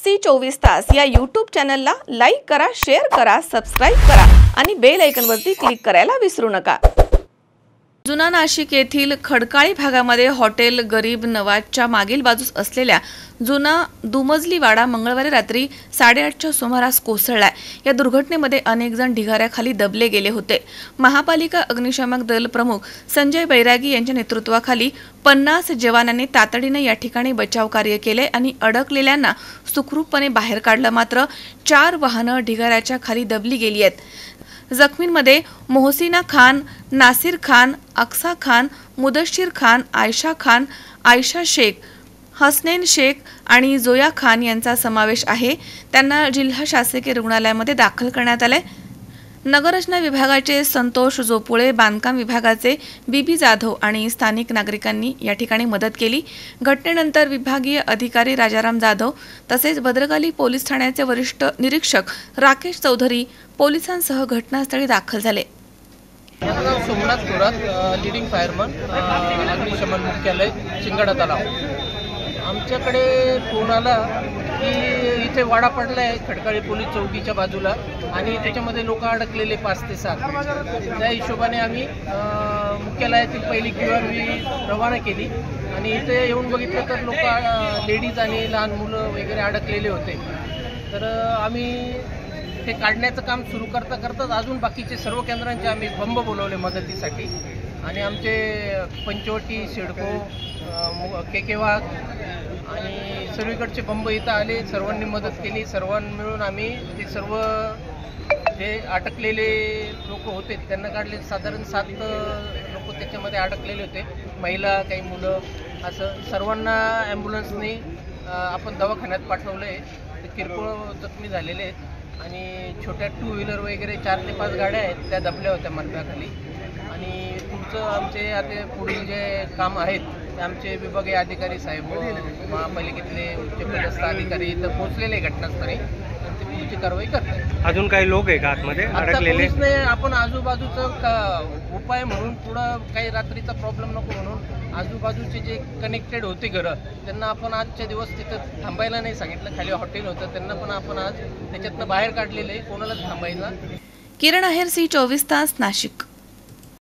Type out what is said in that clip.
C 24 तास या YouTube चॅनलला लाईक करा, शेअर करा, सबस्क्राइब करा आणि बेल आयकॉनवरती क्लिक करायला विसरू नका। जुना नाशिक येथील खडकाळी भागामध्ये हॉटेल गरीब नवाजच्या मागील बाजूस असलेल्या जुना दुमजली वाडा मंगळवारी रात्री 8:30च्या सुमारास कोसळलाय। या दुर्घटनेमध्ये अनेक जण ढिगाऱ्याखाली दबले गेले होते। महापालिका अग्निशमक दल प्रमुख संजय बैरागी यांच्या नेतृत्वाखाली 50 जवानांनी तातडीने या ठिकाणी बचाव कार्य केले आणि अडकलेल्यांना सुखरूपपणे बाहेर काढलं। मात्र 4 वाहनं ढिगाऱ्याच्या खाली दबली गेली आहेत। जखमींमध्ये मोहसिना खान, नासिर खान, अक्सा खान, मुदश्शिर खान, आयशा खान, आयशा शेख, हसनैन शेख आणि जोया खान यांचा समावेश आहे। त्यांना जिल्हा शासकीय रुग्णालयामध्ये दाखल करण्यात आले। नगररचना विभागाचे संतोष जोपुळे, बांधकाम विभागाचे बीबी जाधव आणि स्थानिक नागरिकांनी या ठिकाणी मदत केली। घटनेनंतर विभागीय अधिकारी राजाराम जाधव तसेच भद्रकाली पोलीस ठाण्याचे वरिष्ठ निरीक्षक राकेश चौधरी पोलिसांसह घटनास्थळी दाखल झाले। सोमनाथ थोरात, लीडिंग फायरमन, अग्निशमन मुख्यालय, शिंगाडा तलाव। आमच्याकडे फोन आला की इथे वाडा पडला आहे खडकाळी पोलीस चौकीच्या बाजूला आणि त्याच्यामध्ये लोक अडकलेले 5 ते 7। त्या हिशोबाने आम्ही मुख्यालयातील पहिली QRV रवाना केली आणि इथे येऊन बघितलं तर लोक लेडीज आणि लहान मुलं वगैरे अडकलेले होते। तर आम्ही ते काढण्याचं काम सुरू करताच अजून बाकीचे सर्व केंद्रांचे आम्ही बंब बोलवले मदतीसाठी आणि आमचे पंचवटी, सिडको, KK वाघ आणि सर्वीकडचे बंब इथं आले। सर्वांनी मदत केली। सर्वांनी मिळून आम्ही ते सर्व जे अटकलेले लोक होते त्यांना काढले। साधारण 7 लोक त्याच्यामध्ये अडकलेले होते, महिला, काही मुलं, असं सर्वांना ॲम्ब्युलन्सने आपण दवाखान्यात पाठवलं आहे। ते किरकोळ जखमी झालेले आहेत आणि छोट्या 2 व्हीलर वगैरे 4 ते 5 गाड्या आहेत त्या दबल्या होत्या मलब्याखाली। आणि तुमचं आमचे आता पुढील जे काम आहेत ते आमचे विभागीय अधिकारी साहेब, महापालिकेतले उच्चपदस्थ अधिकारी इथं पोहोचलेले घटनास्थळी आणि ते पुढची कारवाई करतात। अजून काही लोक आहे का आतमध्ये अडकलेले? आपण आजूबाजूचं उपाय म्हणून पुढं काही रात्रीचा प्रॉब्लेम नको म्हणून आजूबाजूचे जे कनेक्टेड होते घरं त्यांना आपण आजच्या दिवस तिथं थांबायला नाही सांगितलं। खाली हॉटेल होतं त्यांना पण आपण आज त्याच्यातनं बाहेर काढलेलं आहे, कोणालाच थांबायला। किरण आहेर, सी 24 तास, नाशिक।